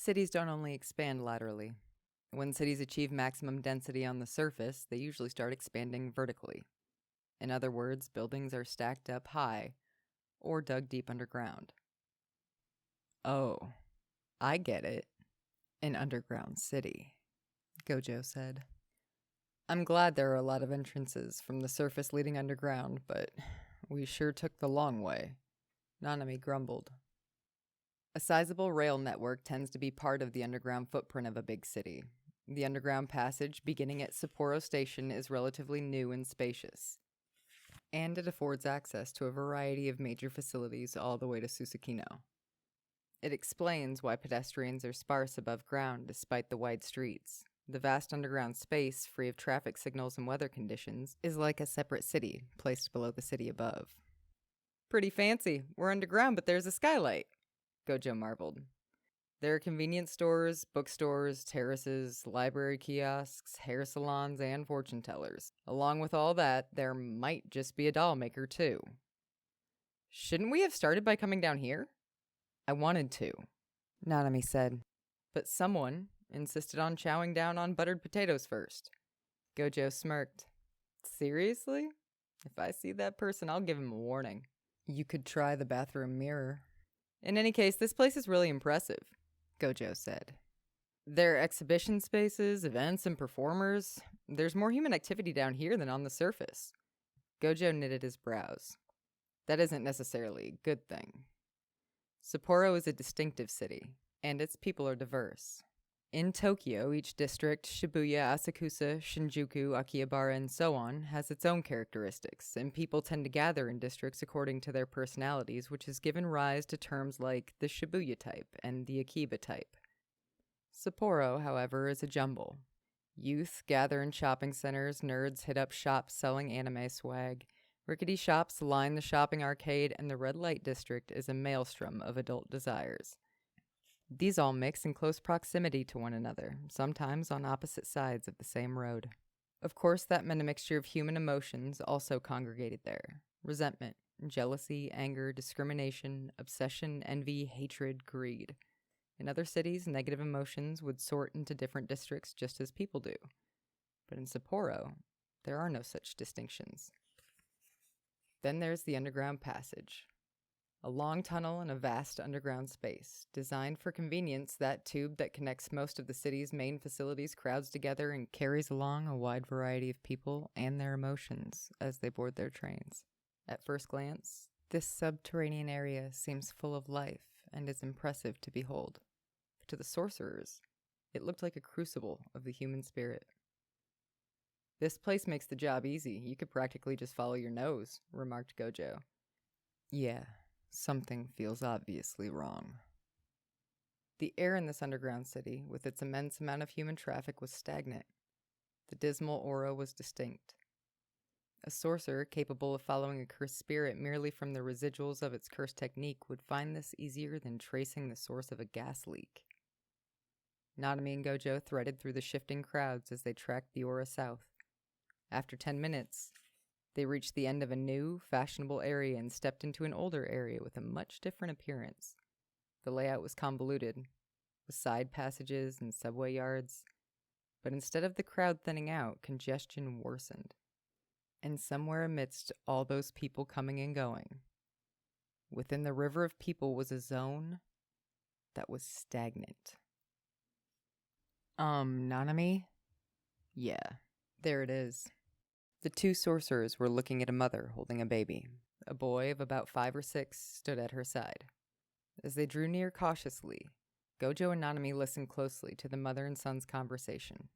Cities don't only expand laterally. When cities achieve maximum density on the surface, they usually start expanding vertically. In other words, buildings are stacked up high or dug deep underground. Oh, I get it. An underground city, Gojo said. I'm glad there are a lot of entrances from the surface leading underground, but we sure took the long way, Nanami grumbled. A sizable rail network tends to be part of the underground footprint of a big city. The underground passage, beginning at Sapporo Station, is relatively new and spacious, and it affords access to a variety of major facilities all the way to Susukino. It explains why pedestrians are sparse above ground despite the wide streets. The vast underground space, free of traffic signals and weather conditions, is like a separate city, placed below the city above. Pretty fancy. We're underground, but there's a skylight, Gojo marveled. There are convenience stores, bookstores, terraces, library kiosks, hair salons, and fortune tellers. Along with all that, there might just be a doll maker, too. Shouldn't we have started by coming down here? I wanted to, Nanami said, but someone insisted on chowing down on buttered potatoes first. Gojo smirked. Seriously? If I see that person, I'll give him a warning. You could try the bathroom mirror. In any case, this place is really impressive, Gojo said. There are exhibition spaces, events, and performers. There's more human activity down here than on the surface. Gojo knitted his brows. That isn't necessarily a good thing. Sapporo is a distinctive city, and its people are diverse. In Tokyo, each district, Shibuya, Asakusa, Shinjuku, Akihabara, and so on, has its own characteristics, and people tend to gather in districts according to their personalities, which has given rise to terms like the Shibuya type and the Akiba type. Sapporo, however, is a jumble. Youth gather in shopping centers, nerds hit up shops selling anime swag, rickety shops line the shopping arcade, and the red light district is a maelstrom of adult desires. These all mix in close proximity to one another, sometimes on opposite sides of the same road. Of course, that meant a mixture of human emotions also congregated there. Resentment, jealousy, anger, discrimination, obsession, envy, hatred, greed. In other cities, negative emotions would sort into different districts just as people do. But in Sapporo, there are no such distinctions. Then there's the underground passage. A long tunnel in a vast underground space. Designed for convenience, that tube that connects most of the city's main facilities crowds together and carries along a wide variety of people and their emotions as they board their trains. At first glance, this subterranean area seems full of life and is impressive to behold. But to the sorcerers, it looked like a crucible of the human spirit. This place makes the job easy. You could practically just follow your nose, remarked Gojo. Yeah. Something feels obviously wrong. The air in this underground city, with its immense amount of human traffic, was stagnant. The dismal aura was distinct. A sorcerer capable of following a cursed spirit merely from the residuals of its cursed technique would find this easier than tracing the source of a gas leak. Nanami and Gojo threaded through the shifting crowds as they tracked the aura south. After 10 minutes, they reached the end of a new, fashionable area and stepped into an older area with a much different appearance. The layout was convoluted, with side passages and subway yards, but instead of the crowd thinning out, congestion worsened. And somewhere amidst all those people coming and going, within the river of people was a zone that was stagnant. Nanami? Yeah, there it is. The two sorcerers were looking at a mother holding a baby. A boy of about 5 or 6 stood at her side. As they drew near cautiously, Gojo and Nanami listened closely to the mother and son's conversation.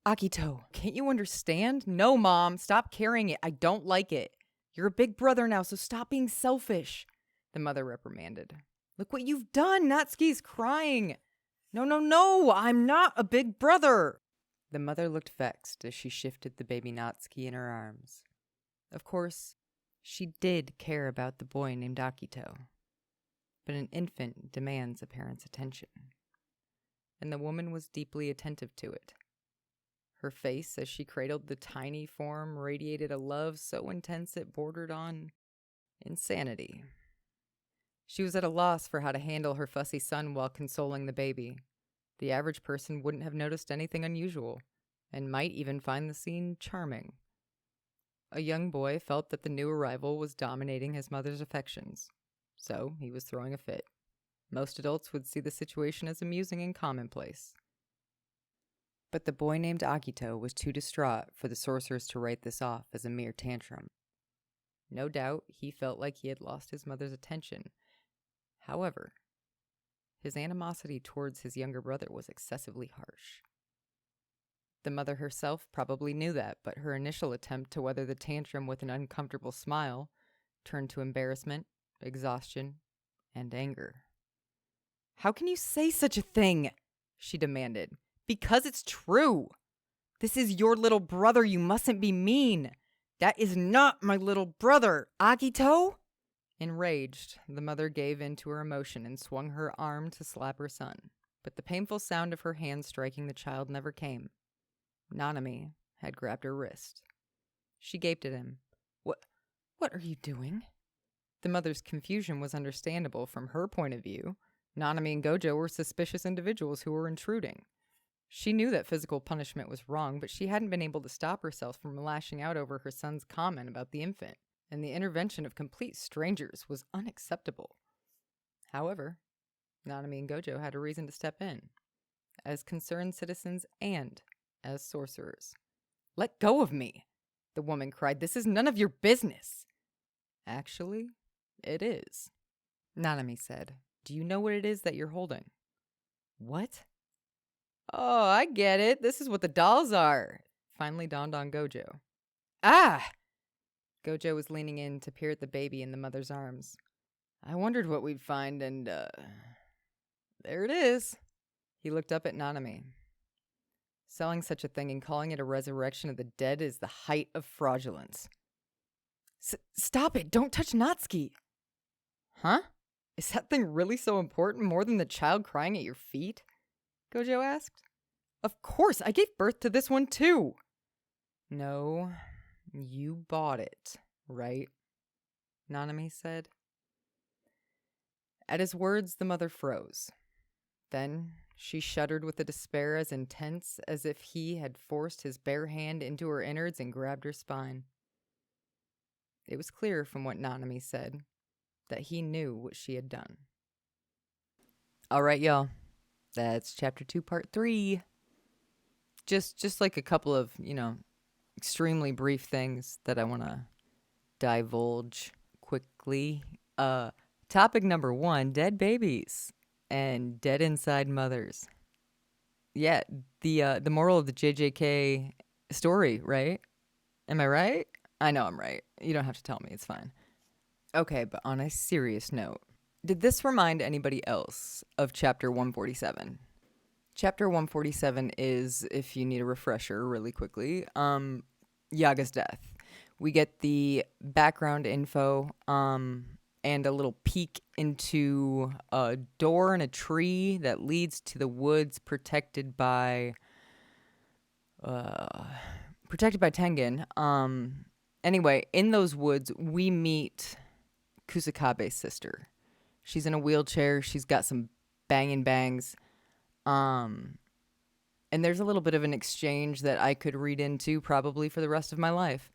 Akito, can't you understand? No, Mom, stop carrying it. I don't like it. You're a big brother now, so stop being selfish, the mother reprimanded. Look what you've done. Natsuki's crying. No, I'm not a big brother. The mother looked vexed as she shifted the baby Natsuki in her arms. Of course, she did care about the boy named Akito, but an infant demands a parent's attention, and the woman was deeply attentive to it. Her face, as she cradled the tiny form, radiated a love so intense it bordered on insanity. She was at a loss for how to handle her fussy son while consoling the baby. The average person wouldn't have noticed anything unusual, and might even find the scene charming. A young boy felt that the new arrival was dominating his mother's affections, so he was throwing a fit. Most adults would see the situation as amusing and commonplace. But the boy named Akito was too distraught for the sorceress to write this off as a mere tantrum. No doubt he felt like he had lost his mother's attention. However, his animosity towards his younger brother was excessively harsh. The mother herself probably knew that, but her initial attempt to weather the tantrum with an uncomfortable smile turned to embarrassment, exhaustion, and anger. "How can you say such a thing?" she demanded. "Because it's true. This is your little brother. You mustn't be mean. That is not my little brother, Akito." Enraged, the mother gave in to her emotion and swung her arm to slap her son. But the painful sound of her hand striking the child never came. Nanami had grabbed her wrist. She gaped at him. What are you doing?" The mother's confusion was understandable from her point of view. Nanami and Gojo were suspicious individuals who were intruding. She knew that physical punishment was wrong, but she hadn't been able to stop herself from lashing out over her son's comment about the infant, and the intervention of complete strangers was unacceptable. However, Nanami and Gojo had a reason to step in, as concerned citizens and as sorcerers. "Let go of me," the woman cried. "This is none of your business." "Actually, it is," Nanami said. "Do you know what it is that you're holding?" "What?" "Oh, I get it. This is what the dolls are," finally dawned on Gojo. "Ah!" Gojo was leaning in to peer at the baby in the mother's arms. "I wondered what we'd find, and, there it is." He looked up at Nanami. Selling such a thing and calling it a resurrection of the dead is the height of fraudulence. Stop it! Don't touch Natsuki!" "Huh? Is that thing really so important, more than the child crying at your feet?" Gojo asked. "Of course, I gave birth to this one too." "No, you bought it, right?" Nanami said. At his words, the mother froze. Then she shuddered with a despair as intense as if he had forced his bare hand into her innards and grabbed her spine. It was clear from what Nanami said that he knew what she had done. All right, y'all. That's chapter 2, part 3. Just like a couple of, extremely brief things that I want to divulge quickly. Topic number 1, dead babies and dead inside mothers. Yeah, the moral of the JJK story, right? Am I right? I know I'm right. You don't have to tell me. It's fine. Okay, but on a serious note, did this remind anybody else of chapter 147? Chapter 147 is, if you need a refresher really quickly, Yaga's death. We get the background info, and a little peek into a door in a tree that leads to the woods protected by Tengen. Anyway, in those woods, we meet Kusakabe's sister. She's in a wheelchair. She's got some banging bangs. And there's a little bit of an exchange that I could read into probably for the rest of my life.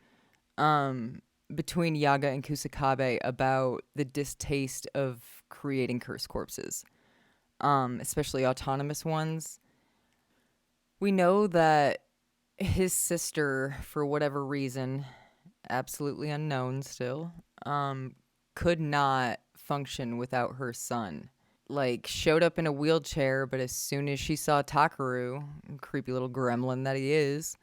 Between Yaga and Kusakabe about the distaste of creating cursed corpses, especially autonomous ones. We know that his sister, for whatever reason, absolutely unknown still, could not function without her son. Like, showed up in a wheelchair, but as soon as she saw Takaru, creepy little gremlin that he is,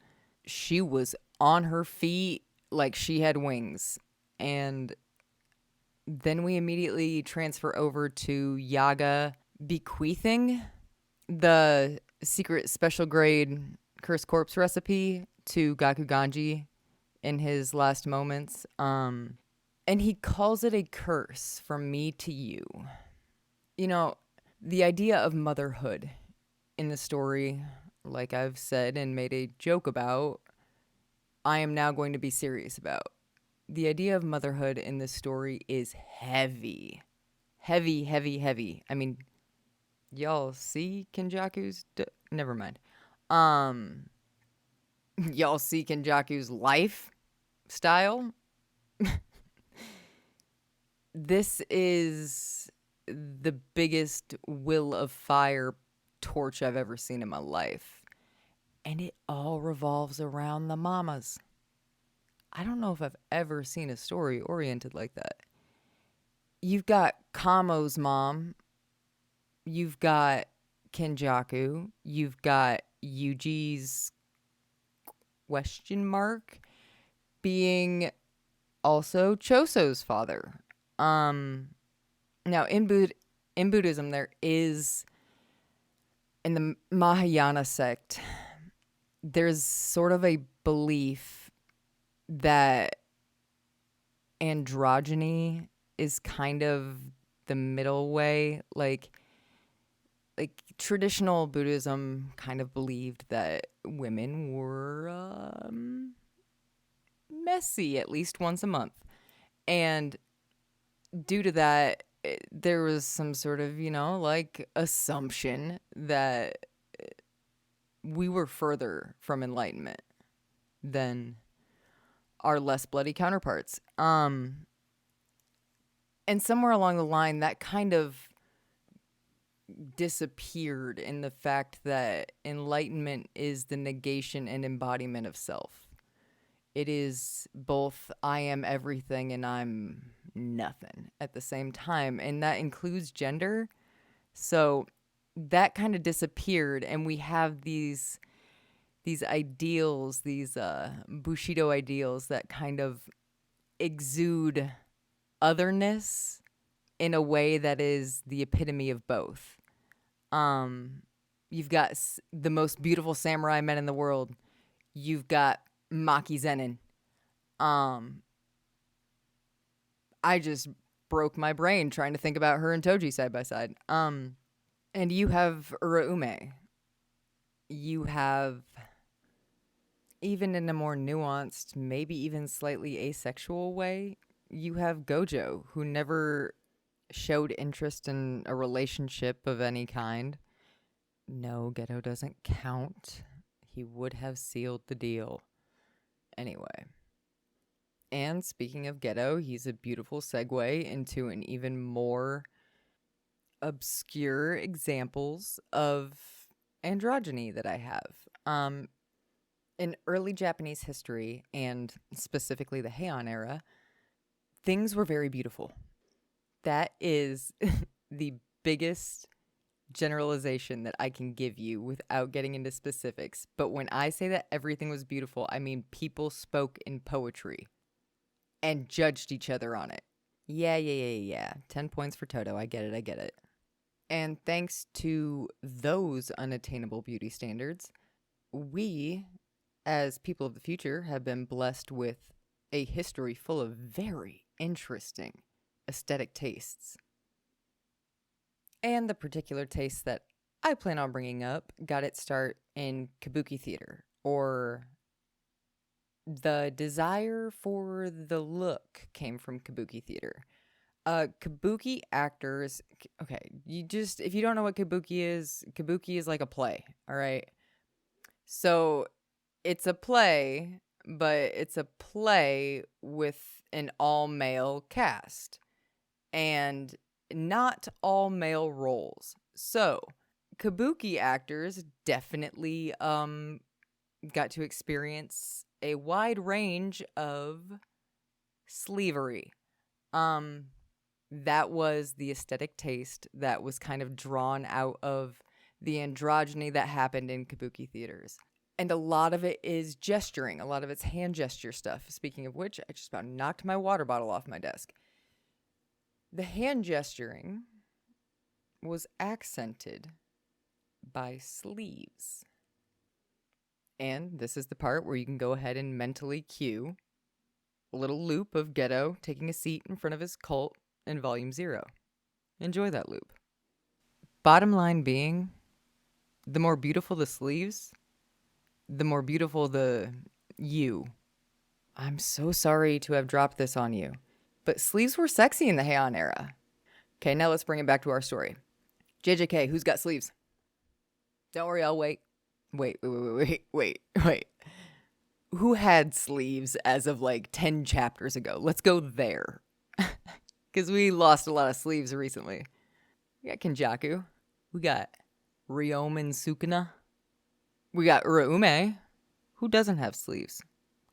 she was on her feet like she had wings. And then we immediately transfer over to Yaga bequeathing the secret special grade cursed corpse recipe to Gakuganji in his last moments. And he calls it a curse from me to you. The idea of motherhood in the story, like I've said and made a joke about, I am now going to be serious about. The idea of motherhood in this story is heavy. heavy, heavy, heavy. I mean, y'all see Kenjaku's... Never mind. Y'all see Kenjaku's lifestyle? This is the biggest will of fire torch I've ever seen in my life. And it all revolves around the mamas. I don't know if I've ever seen a story oriented like that. You've got Kamo's mom. You've got Kenjaku. You've got Yuji's question mark being also Choso's father. Now in Buddhism there is, in the Mahayana sect, there's sort of a belief that androgyny is kind of the middle way. Like traditional Buddhism kind of believed that women were messy at least once a month. And due to that, there was some sort of, assumption that we were further from enlightenment than our less bloody counterparts. And somewhere along the line, that kind of disappeared in the fact that enlightenment is the negation and embodiment of self. It is both I am everything and I'm nothing at the same time, and that includes gender. So that kind of disappeared, and we have these ideals, these Bushido ideals that kind of exude otherness in a way that is the epitome of both. You've got the most beautiful samurai men in the world. You've got Maki Zenin. I just broke my brain trying to think about her and Toji side by side. And you have Uraume. You have, even in a more nuanced, maybe even slightly asexual way, you have Gojo, who never showed interest in a relationship of any kind. No, Geto doesn't count. He would have sealed the deal. Anyway. And speaking of Geto, he's a beautiful segue into an even more obscure examples of androgyny that I have. In early Japanese history, and specifically the Heian era, things were very beautiful. That is the biggest generalization that I can give you without getting into specifics. But when I say that everything was beautiful, I mean people spoke in poetry and judged each other on it. Yeah. 10 points for Toto. I get it. And thanks to those unattainable beauty standards, we, as people of the future, have been blessed with a history full of very interesting aesthetic tastes. And the particular taste that I plan on bringing up got its start in kabuki theater, or the desire for the look came from kabuki theater. Kabuki actors, okay, if you don't know what kabuki is like a play, all right? So it's a play, but it's a play with an all-male cast and not all male roles. So kabuki actors definitely got to experience a wide range of sleevery. That was the aesthetic taste that was kind of drawn out of the androgyny that happened in kabuki theaters. And a lot of it is gesturing. A lot of it's hand gesture stuff. Speaking of which, I just about knocked my water bottle off my desk. The hand gesturing was accented by sleeves. And this is the part where you can go ahead and mentally cue a little loop of Geto taking a seat in front of his cult in Volume 0. Enjoy that loop. Bottom line being, the more beautiful the sleeves, the more beautiful the you. I'm so sorry to have dropped this on you, but sleeves were sexy in the Heian era. Okay, now let's bring it back to our story. JJK, who's got sleeves? Don't worry, I'll wait. Wait. Who had sleeves as of like 10 chapters ago? Let's go there. Because we lost a lot of sleeves recently. We got Kenjaku. We got Ryomen Sukuna. We got Uraume. Who doesn't have sleeves?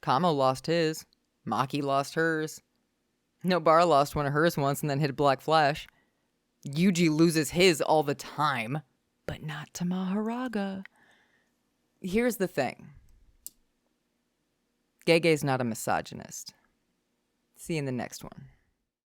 Kamo lost his. Maki lost hers. Nobara lost one of hers once and then hit a black flash. Yuji loses his all the time, but not to Maharaga. Here's the thing. Gege's not a misogynist. See you in the next one.